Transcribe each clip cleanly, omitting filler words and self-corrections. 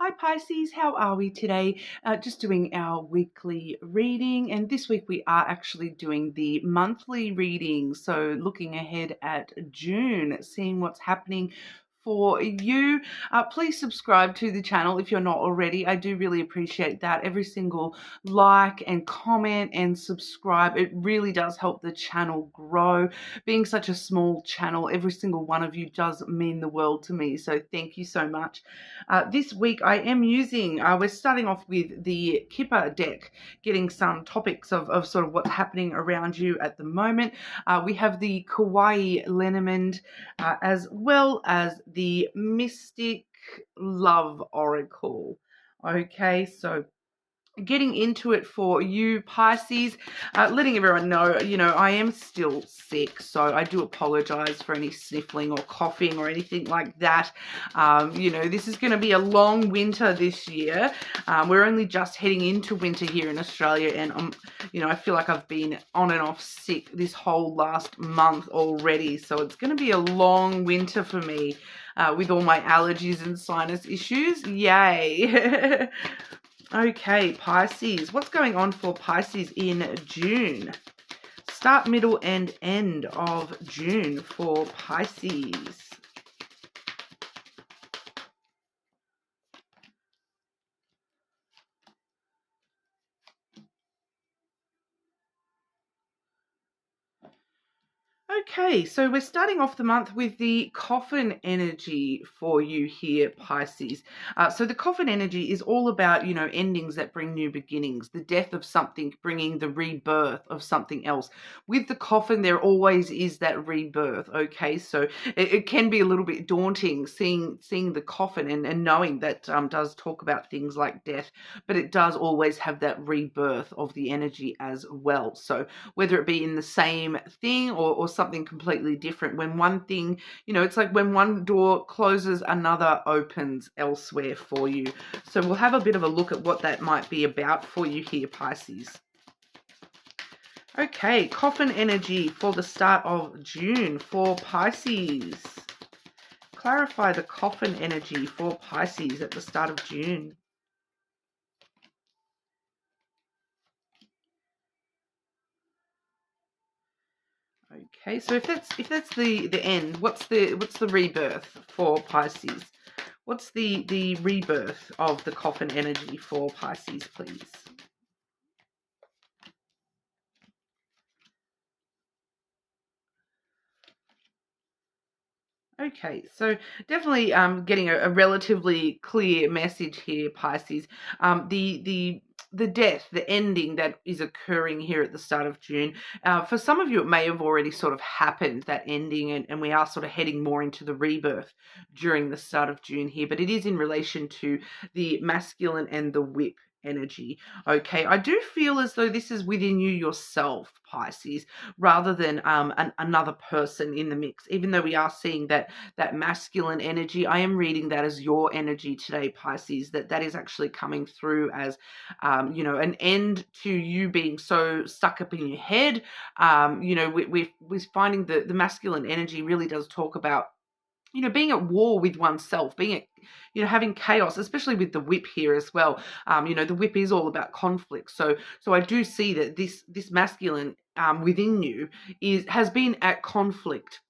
Hi Pisces, how are we today? Just doing our weekly reading, and this week we are actually doing the monthly reading. So looking ahead at June, seeing what's happening for you. Please subscribe to the channel if you're not already. I do really appreciate that. Every single like and comment and subscribe, it really does help the channel grow. Being such a small channel, every single one of you does mean the world to me. So thank you so much. This week I am using, we're starting off with the Kipper deck, getting some topics of sort of what's happening around you at the moment. We have the Kawaii Lenormand, as well as the Mystic Love Oracle. Okay, so getting into it for you Pisces, letting everyone know, I am still sick, so I do apologize for any sniffling or coughing or anything like that. This is going to be a long winter this year. We're only just heading into winter here in Australia, and I feel like I've been on and off sick this whole last month already, so it's going to be a long winter for me, with all my allergies and sinus issues. Yay. Okay, Pisces, what's going on for Pisces in June? Start, middle, and end of June for Pisces. Okay, so we're starting off the month with the coffin energy for you here, Pisces. So the coffin energy is all about, endings that bring new beginnings, the death of something bringing the rebirth of something else. With the coffin, there always is that rebirth, okay? So it can be a little bit daunting seeing the coffin and knowing that does talk about things like death, but it does always have that rebirth of the energy as well. So whether it be in the same thing or something completely different, when one thing, it's like when one door closes, another opens elsewhere for you. So we'll have a bit of a look at what that might be about for you here, Pisces. Okay, coffin energy for the start of June for Pisces. Clarify the coffin energy for Pisces at the start of June. Okay, so if that's the end, what's the rebirth for Pisces? What's the rebirth of the coffin energy for Pisces, please? Okay, so definitely getting a relatively clear message here, Pisces. The death, the ending that is occurring here at the start of June. For some of you, it may have already sort of happened, that ending, and we are sort of heading more into the rebirth during the start of June here, but it is in relation to the masculine and the whip energy. Okay, I do feel as though this is within you yourself, Pisces, rather than another person in the mix. Even though we are seeing that masculine energy, I am reading that as your energy today, Pisces, that is actually coming through as an end to you being so stuck up in your head. We're finding the masculine energy really does talk about being at war with oneself, being at, having chaos, especially with the whip here as well. The whip is all about conflict. So I do see that this masculine within you has been at conflict,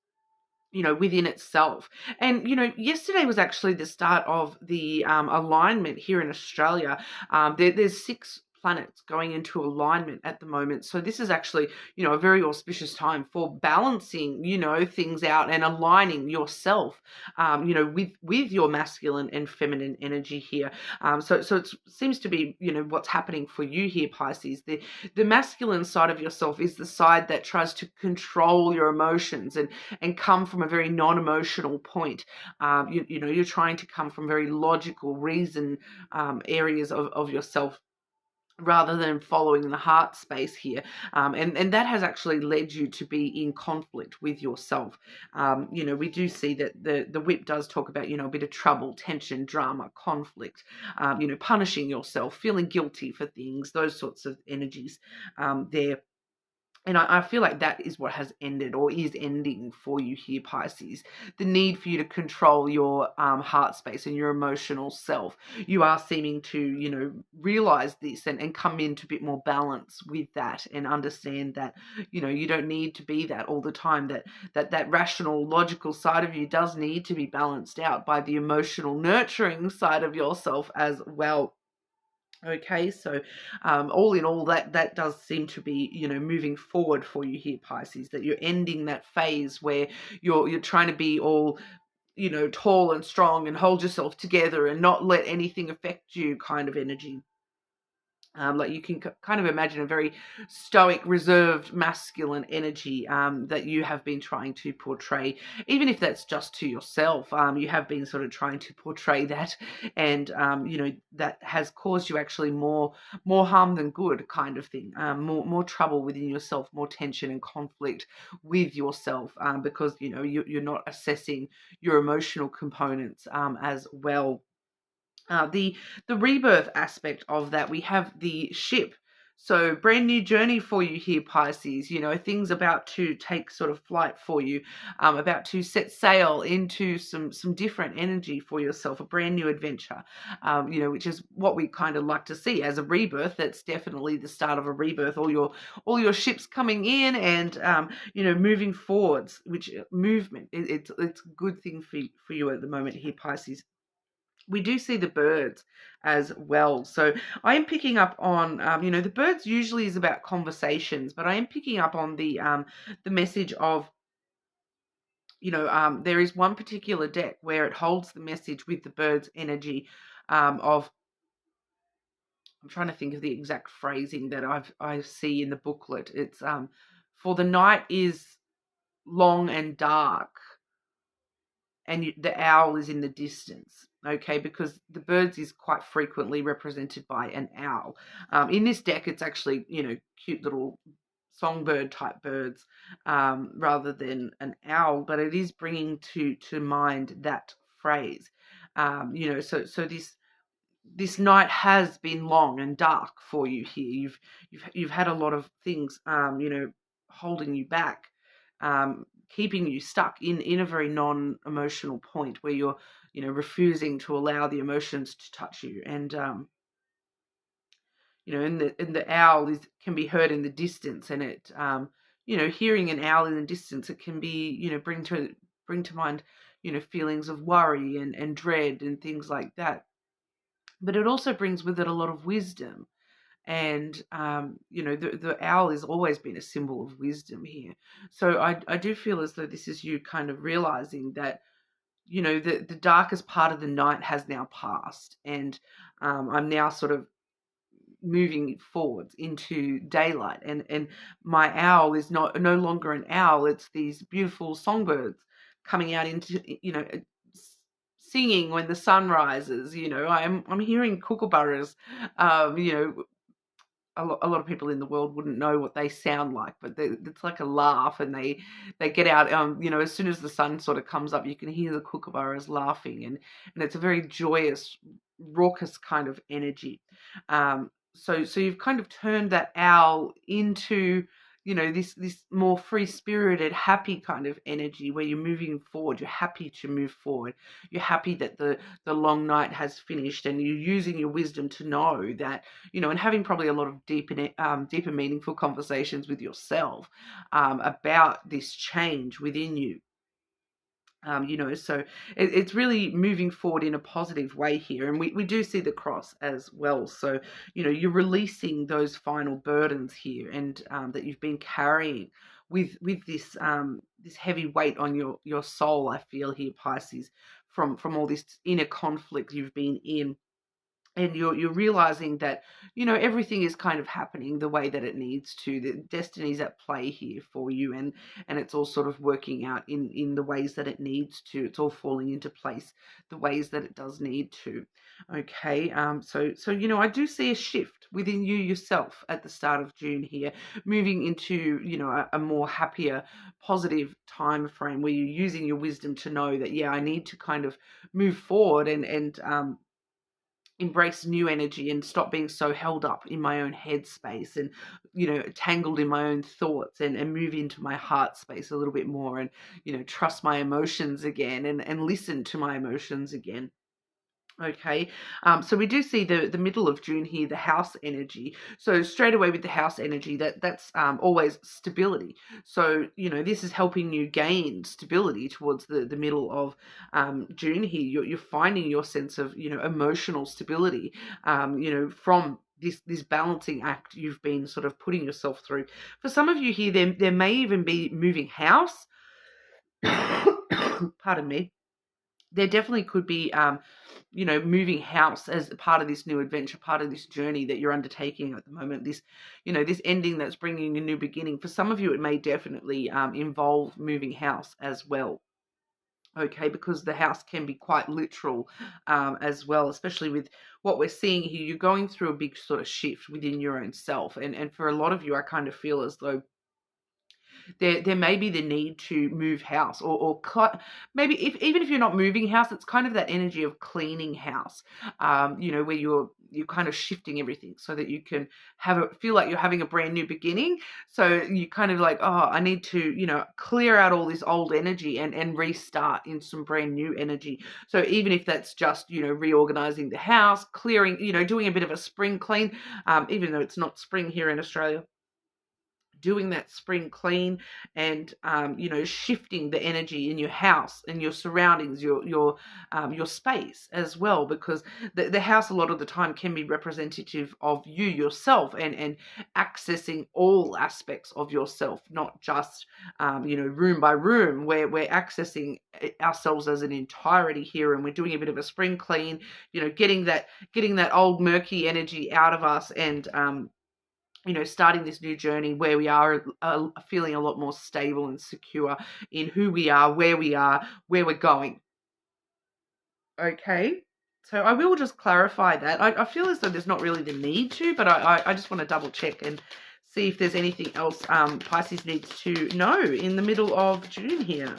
within itself. And, yesterday was actually the start of the alignment here in Australia. There's 6 planets going into alignment at the moment. So this is actually, a very auspicious time for balancing, things out and aligning yourself, with your masculine and feminine energy here. So it seems to be, what's happening for you here, Pisces. The masculine side of yourself is the side that tries to control your emotions and come from a very non-emotional point. You're trying to come from very logical reason areas of yourself, rather than following the heart space here. And that has actually led you to be in conflict with yourself. We do see that the whip does talk about, a bit of trouble, tension, drama, conflict, punishing yourself, feeling guilty for things, those sorts of energies there. And I feel like that is what has ended or is ending for you here, Pisces. The need for you to control your heart space and your emotional self. You are seeming to, realize this and come into a bit more balance with that and understand that, you don't need to be that all the time. That rational, logical side of you does need to be balanced out by the emotional, nurturing side of yourself as well. Okay, so all in all, that does seem to be, moving forward for you here, Pisces. That you're ending that phase where you're trying to be all, tall and strong and hold yourself together and not let anything affect you, kind of energy. Like you can kind of imagine a very stoic, reserved, masculine energy that you have been trying to portray, even if that's just to yourself. You have been sort of trying to portray that, and that has caused you actually more harm than good, kind of thing. More trouble within yourself, more tension and conflict with yourself, because you're not assessing your emotional components as well. The rebirth aspect of that, we have the ship. So brand new journey for you here, Pisces. Things about to take sort of flight for you, about to set sail into some different energy for yourself, a brand new adventure, which is what we kind of like to see as a rebirth. That's definitely the start of a rebirth. All your ships coming in and moving forwards, which movement. It's a good thing for you at the moment here, Pisces. We do see the birds as well. So I am picking up on, the birds usually is about conversations, but I am picking up on the message of, there is one particular deck where it holds the message with the bird's energy of, I'm trying to think of the exact phrasing that I see in the booklet. It's for the night is long and dark, and the owl is in the distance. Okay, because the birds is quite frequently represented by an owl. In this deck, it's actually, cute little songbird type birds rather than an owl, but it is bringing to mind that phrase. So this night has been long and dark for you here. You've had a lot of things, holding you back, keeping you stuck in a very non-emotional point where you're, refusing to allow the emotions to touch you. And and the owl can be heard in the distance, and it, hearing an owl in the distance, it can be, bring to mind, feelings of worry and dread and things like that. But it also brings with it a lot of wisdom. And, the owl has always been a symbol of wisdom here. So I do feel as though this is you kind of realizing that, the darkest part of the night has now passed. And I'm now sort of moving forwards into daylight. And my owl is no longer an owl. It's these beautiful songbirds coming out into, singing when the sun rises. I'm hearing kookaburras, a lot of people in the world wouldn't know what they sound like, but it's like a laugh, and they get out. As soon as the sun sort of comes up, you can hear the kookaburras laughing, and it's a very joyous, raucous kind of energy. So you've kind of turned that owl into, this more free-spirited, happy kind of energy where you're moving forward. You're happy to move forward. You're happy that the long night has finished, and you're using your wisdom to know that, and having probably a lot of deeper, meaningful conversations with yourself about this change within you. So it's really moving forward in a positive way here. And we do see the cross as well. So, you're releasing those final burdens here, and that you've been carrying with this this heavy weight on your soul, I feel here, Pisces, from all this inner conflict you've been in. And you're realizing that, everything is kind of happening the way that it needs to. The destiny's at play here for you, and it's all sort of working out in the ways that it needs to. It's all falling into place the ways that it does need to. Okay, so I do see a shift within you yourself at the start of June here, moving into, a more happier, positive time frame where you're using your wisdom to know that, yeah, I need to kind of move forward and embrace new energy and stop being so held up in my own headspace and, tangled in my own thoughts, and move into my heart space a little bit more, and, trust my emotions again, and listen to my emotions again. Okay, so we do see the middle of June here, the house energy. So straight away with the house energy, that's always stability. So this is helping you gain stability towards the middle of June here. You're finding your sense of emotional stability, from this balancing act you've been sort of putting yourself through. For some of you here, there may even be moving house. Pardon me. There definitely could be, moving house as part of this new adventure, part of this journey that you're undertaking at the moment. This ending that's bringing a new beginning. For some of you, it may definitely involve moving house as well. Okay, because the house can be quite literal as well, especially with what we're seeing here. You're going through a big sort of shift within your own self. And for a lot of you, I kind of feel as though there may be the need to move house, or maybe even if you're not moving house, it's kind of that energy of cleaning house, where you're kind of shifting everything so that you can feel like you're having a brand new beginning. So you kind of like, oh, I need to clear out all this old energy and restart in some brand new energy. So even if that's just reorganizing the house, clearing, doing a bit of a spring clean, even though it's not spring here in Australia, doing that spring clean, and shifting the energy in your house and your surroundings, your space as well, because the house a lot of the time can be representative of you yourself, and accessing all aspects of yourself, not just room by room, where we're accessing ourselves as an entirety here, and we're doing a bit of a spring clean, getting that old murky energy out of us, and starting this new journey where we are feeling a lot more stable and secure in who we are, where we're going. Okay, so I will just clarify that. I feel as though there's not really the need to, but I just want to double check and see if there's anything else Pisces needs to know in the middle of June here.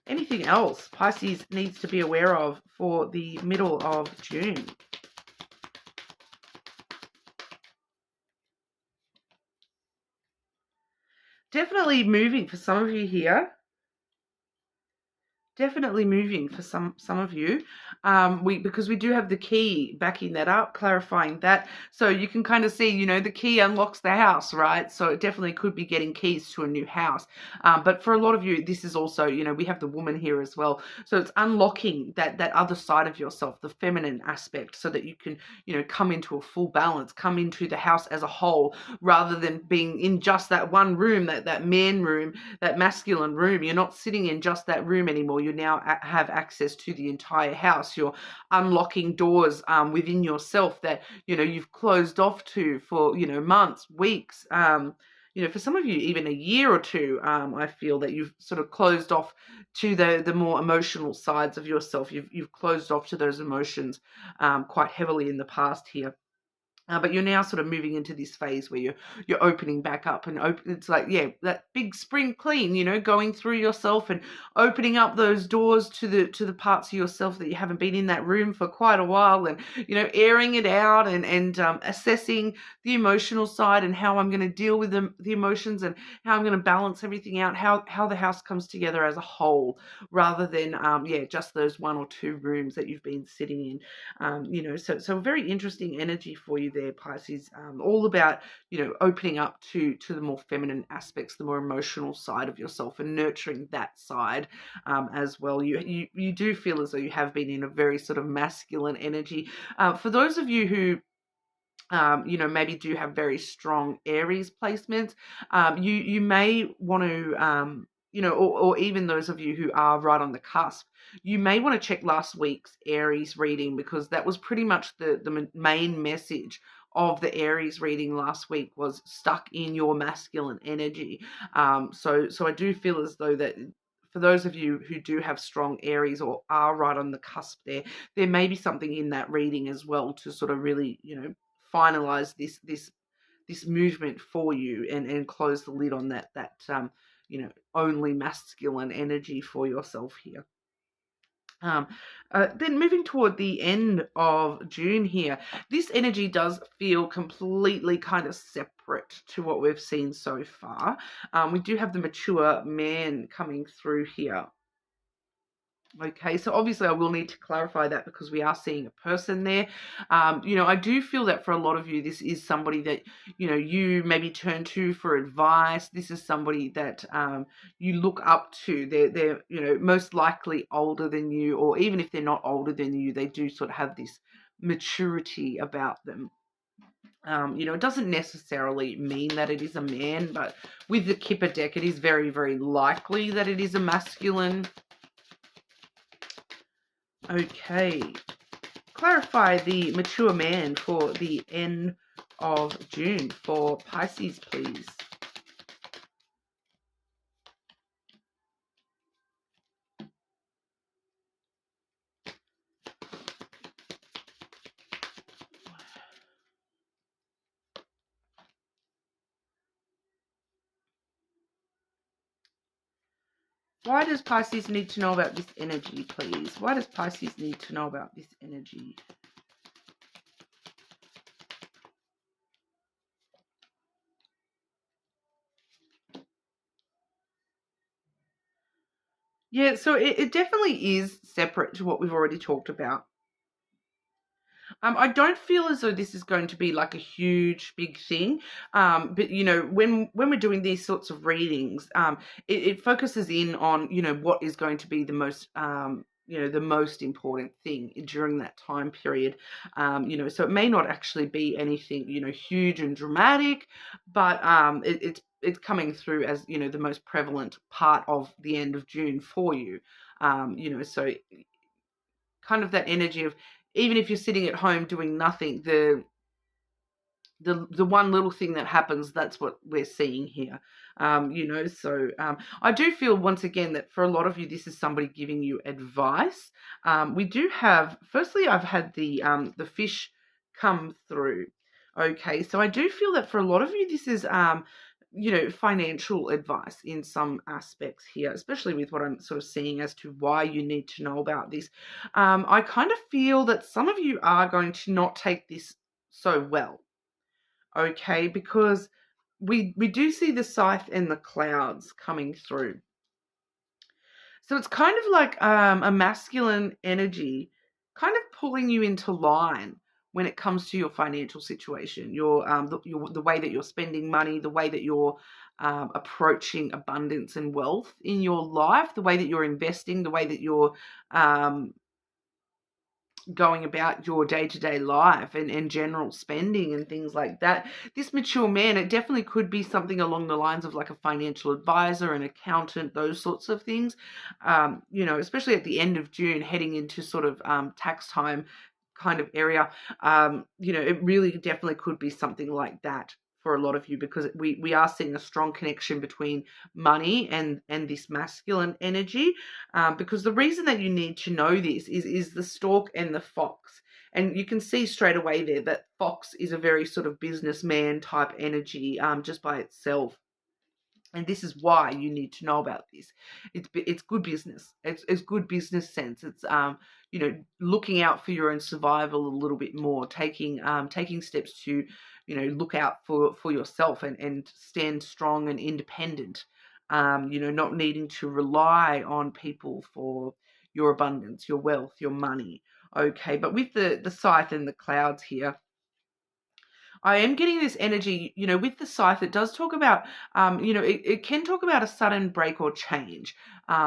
Anything else Pisces needs to be aware of for the middle of June? Definitely moving for some of you here. Definitely moving for some of you, because we do have the key backing that up, clarifying that, so you can kind of see, the key unlocks the house, right? So it definitely could be getting keys to a new house, but for a lot of you, this is also, we have the woman here as well, so it's unlocking that other side of yourself, the feminine aspect, so that you can come into a full balance, come into the house as a whole, rather than being in just that one room, that man room, that masculine room. You're not sitting in just that room anymore. You now have access to the entire house. You're unlocking doors within yourself that you've closed off to for months, weeks, for some of you even a year or two. I feel that you've sort of closed off to the more emotional sides of yourself. You've closed off to those emotions quite heavily in the past here. But you're now sort of moving into this phase where you're opening back up, and it's like, yeah, that big spring clean, going through yourself and opening up those doors to the parts of yourself that you haven't been in that room for quite a while, and airing it out, and assessing the emotional side, and how I'm going to deal with the emotions, and how I'm going to balance everything out, how the house comes together as a whole, rather than just those one or two rooms that you've been sitting in. So a very interesting energy for you there, Pisces. All about opening up to the more feminine aspects, the more emotional side of yourself, and nurturing that side as well. You do feel as though you have been in a very sort of masculine energy. For those of you who maybe do have very strong Aries placements, you may want to, or even those of you who are right on the cusp, you may want to check last week's Aries reading, because that was pretty much the main message of the Aries reading last week, was stuck in your masculine energy. So I do feel as though that for those of you who do have strong Aries, or are right on the cusp there may be something in that reading as well to sort of really, finalize this movement for you, and close the lid on that only masculine energy for yourself here. Um, then moving toward the end of June here, this energy does feel completely kind of separate to what we've seen so far. We do have the mature man coming through here. Okay, so obviously I will need to clarify that because we are seeing a person there. I do feel that for a lot of you, this is somebody that, you maybe turn to for advice. This is somebody that you look up to. They're, most likely older than you, or even if they're not older than you, they do sort of have this maturity about them. It doesn't necessarily mean that it is a man, but with the Kipper deck, it is very, very likely that it is a masculine. Okay, clarify the mature man for the end of June for Pisces, please. Why does Pisces need to know about this energy, please? Why does Pisces need to know about this energy? Yeah, so it definitely is separate to what we've already talked about. I don't feel as though this is going to be like a huge, big thing. But when we're doing these sorts of readings, it focuses in on what is going to be the most the most important thing during that time period. So it may not actually be anything huge and dramatic, but it's coming through as the most prevalent part of the end of June for you. So kind of that energy of, even if you're sitting at home doing nothing, the one little thing that happens, that's what we're seeing here. I do feel once again that for a lot of you, this is somebody giving you advice. We do have, firstly, I've had the fish come through. Okay, so I do feel that for a lot of you, this is financial advice in some aspects here, especially with what I'm sort of seeing as to why you need to know about this. I kind of feel that some of you are going to not take this so well, okay, because we do see the scythe and the clouds coming through. So it's kind of like a masculine energy kind of pulling you into line when it comes to your financial situation, the way that you're spending money, the way that you're approaching abundance and wealth in your life, the way that you're investing, the way that you're going about your day-to-day life and general spending and things like that. This mature man, it definitely could be something along the lines of like a financial advisor, an accountant, those sorts of things. Especially at the end of June, heading into sort of tax time kind of area. It really definitely could be something like that for a lot of you, because we are seeing a strong connection between money and this masculine energy. Because the reason that you need to know this is the stork and the fox. And you can see straight away there that fox is a very sort of businessman type energy just by itself. And this is why you need to know about this. It's good business. It's good business sense. It's looking out for your own survival a little bit more, taking steps to look out for yourself and stand strong and independent. Not needing to rely on people for your abundance, your wealth, your money. Okay, but with the scythe and the clouds here, I am getting this energy, with the scythe. It does talk about, it can talk about a sudden break or change.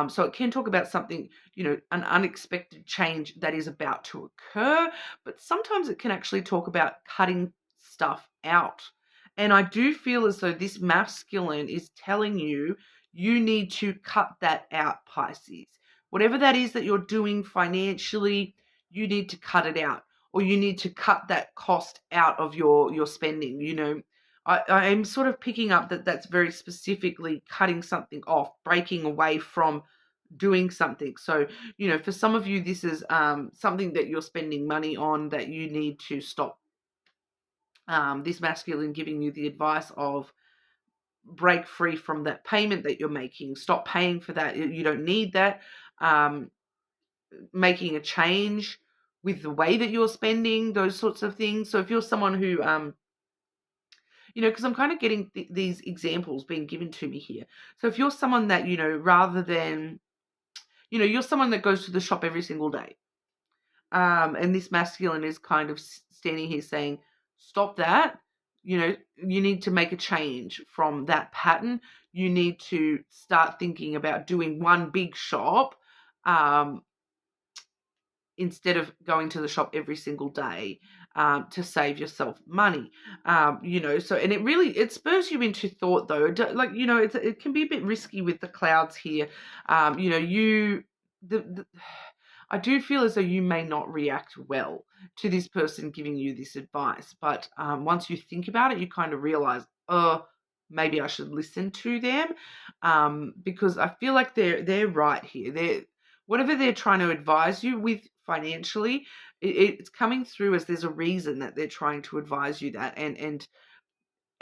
So it can talk about something, an unexpected change that is about to occur, but sometimes it can actually talk about cutting stuff out. And I do feel as though this masculine is telling you, you need to cut that out, Pisces. Whatever that is that you're doing financially, you need to cut it out, or you need to cut that cost out of your spending. I am sort of picking up that that's very specifically cutting something off, breaking away from doing something. So for some of you, this is something that you're spending money on that you need to stop. This masculine giving you the advice of break free from that payment that you're making, stop paying for that, you don't need that. making a change with the way that you're spending, those sorts of things. So if you're someone who, because I'm kind of getting these examples being given to me here. So if you're someone that, rather than, you're someone that goes to the shop every single day, and this masculine is kind of standing here saying, stop that. You need to make a change from that pattern. You need to start thinking about doing one big shop, instead of going to the shop every single day, to save yourself money. So, and it spurs you into thought though. It can be a bit risky with the clouds here. I do feel as though you may not react well to this person giving you this advice, but once you think about it, you kind of realize, oh, maybe I should listen to them, because I feel like they're right here. Whatever they're trying to advise you with financially, it's coming through as there's a reason that they're trying to advise you that, and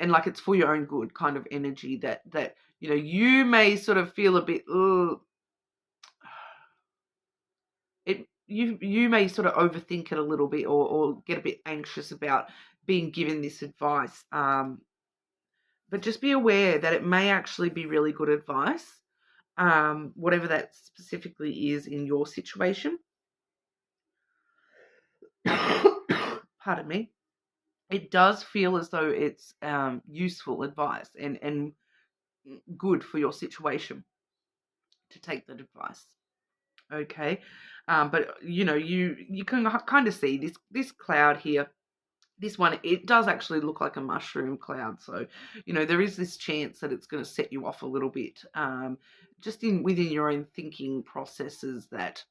like it's for your own good kind of energy that you may sort of feel a bit, you may sort of overthink it a little bit, or get a bit anxious about being given this advice. But just be aware that it may actually be really good advice, whatever that specifically is in your situation. Pardon me. It does feel as though it's useful advice and good for your situation to take that advice. Okay. But you can kind of see this cloud here. This one, it does actually look like a mushroom cloud. So, there is this chance that it's going to set you off a little bit, just within your own thinking processes, that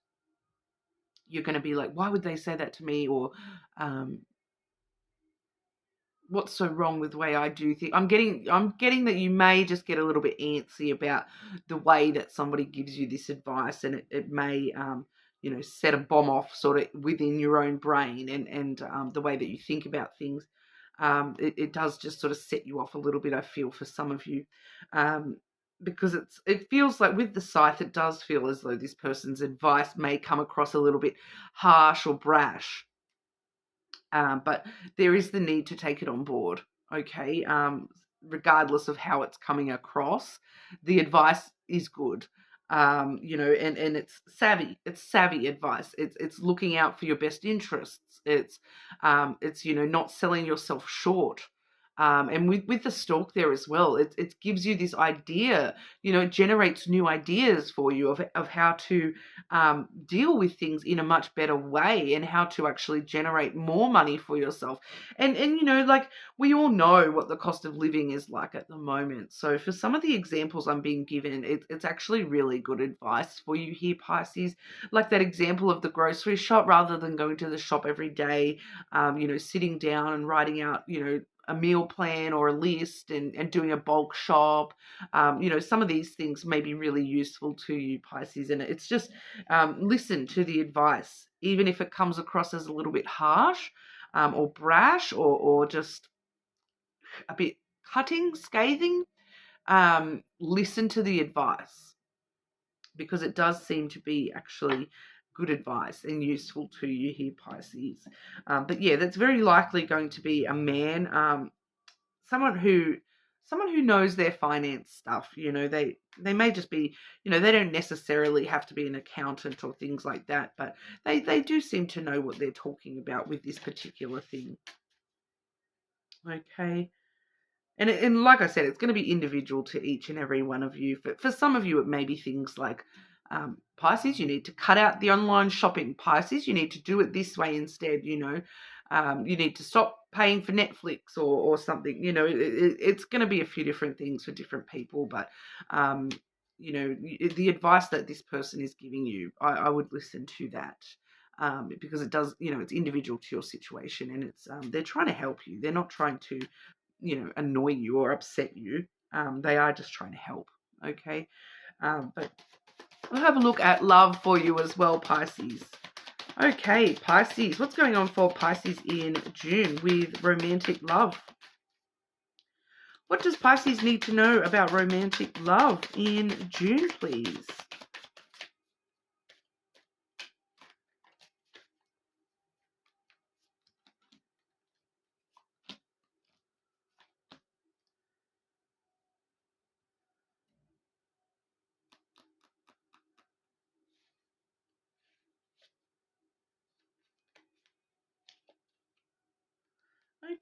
you're going to be like, why would they say that to me? Or what's so wrong with the way I do things? I'm getting that you may just get a little bit antsy about the way that somebody gives you this advice, and it may set a bomb off sort of within your own brain, and the way that you think about things. It does just sort of set you off a little bit, I feel, for some of you, because it feels like with the scythe, it does feel as though this person's advice may come across a little bit harsh or brash. But there is the need to take it on board, okay? Regardless of how it's coming across, the advice is good, and it's savvy. It's savvy advice. It's looking out for your best interests. It's not selling yourself short. And with the stalk there as well, it gives you this idea, it generates new ideas for you of how to deal with things in a much better way, and how to actually generate more money for yourself. And like we all know what the cost of living is like at the moment. So for some of the examples I'm being given, it's actually really good advice for you here, Pisces. Like that example of the grocery shop, rather than going to the shop every day, sitting down and writing out, a meal plan or a list, and doing a bulk shop. Some of these things may be really useful to you, Pisces, and it's just listen to the advice, even if it comes across as a little bit harsh, or brash, or just a bit cutting, scathing. Listen to the advice, because it does seem to be actually good advice and useful to you here, Pisces. But yeah, that's very likely going to be a man, someone who knows their finance stuff. They may just be, they don't necessarily have to be an accountant or things like that, but they do seem to know what they're talking about with this particular thing. Okay. And like I said, it's going to be individual to each and every one of you. For some of you, it may be things like, Pisces, you need to cut out the online shopping. Pisces, you need to do it this way instead. You need to stop paying for Netflix or something. It's going to be a few different things for different people. But, the advice that this person is giving you, I would listen to that. Because it does, it's individual to your situation, and it's they're trying to help you. They're not trying to annoy you or upset you. They are just trying to help. Okay. But we'll have a look at love for you as well, Pisces. Okay, Pisces, what's going on for Pisces in June with romantic love? What does Pisces need to know about romantic love in June, please?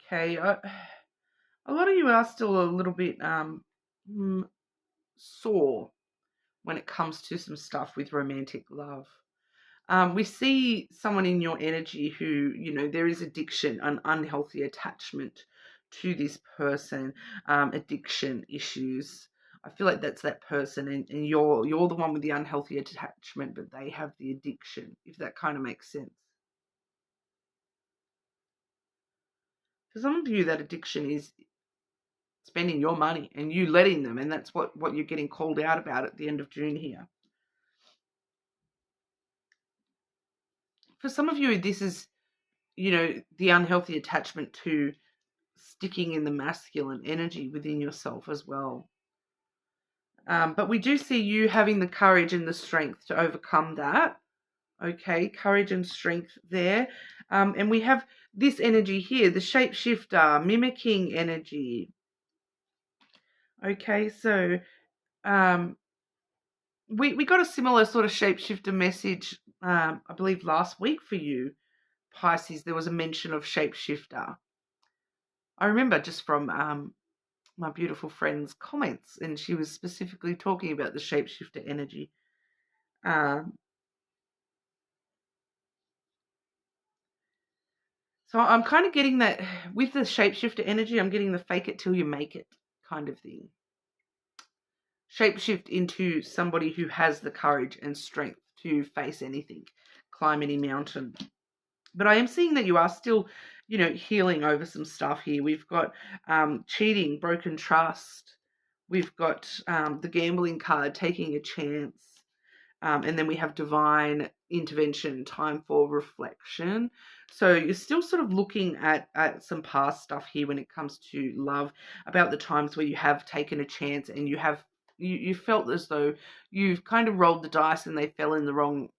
Okay. A lot of you are still a little bit sore when it comes to some stuff with romantic love. We see someone in your energy who, there is addiction, an unhealthy attachment to this person, addiction issues. I feel like that's that person, and you're the one with the unhealthy attachment, but they have the addiction, if that kind of makes sense. For some of you, that addiction is spending your money and you letting them, and that's what you're getting called out about at the end of June here. For some of you, this is, the unhealthy attachment to sticking in the masculine energy within yourself as well. But we do see you having the courage and the strength to overcome that. Okay, courage and strength there. And we have this energy here, the shapeshifter, mimicking energy. Okay, so we got a similar sort of shapeshifter message, I believe, last week for you, Pisces. There was a mention of shapeshifter. I remember just from my beautiful friend's comments, and she was specifically talking about the shapeshifter energy. So I'm kind of getting that with the shapeshifter energy. I'm getting the fake it till you make it kind of thing. Shapeshift into somebody who has the courage and strength to face anything, climb any mountain. But I am seeing that you are still, healing over some stuff here. We've got cheating, broken trust. We've got the gambling card, taking a chance. And then we have divine intervention, time for reflection. So you're still sort of looking at some past stuff here when it comes to love, about the times where you have taken a chance and you felt as though you've kind of rolled the dice and they fell on the wrong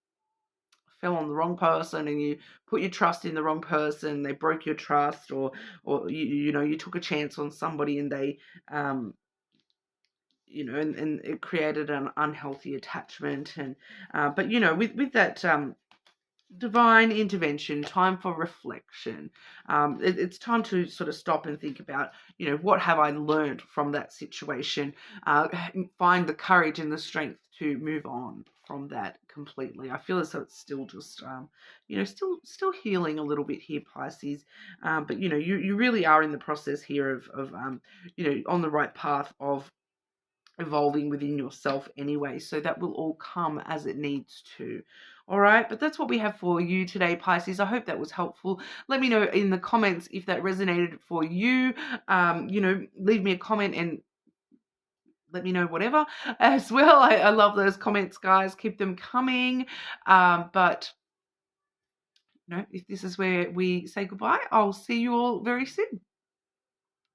person, and you put your trust in the wrong person. They broke your trust, or you took a chance on somebody and they and it created an unhealthy attachment. And but with that divine intervention, time for reflection, it's time to sort of stop and think about, what have I learned from that situation, find the courage and the strength to move on from that completely. I feel as though it's still just still healing a little bit here, Pisces, but you really are in the process here of on the right path of evolving within yourself anyway, so that will all come as it needs to. All right, but that's what we have for you today, Pisces. I hope that was helpful. Let me know in the comments if that resonated for you. Leave me a comment and let me know whatever as well. I love those comments, guys. Keep them coming. But if this is where we say goodbye, I'll see you all very soon.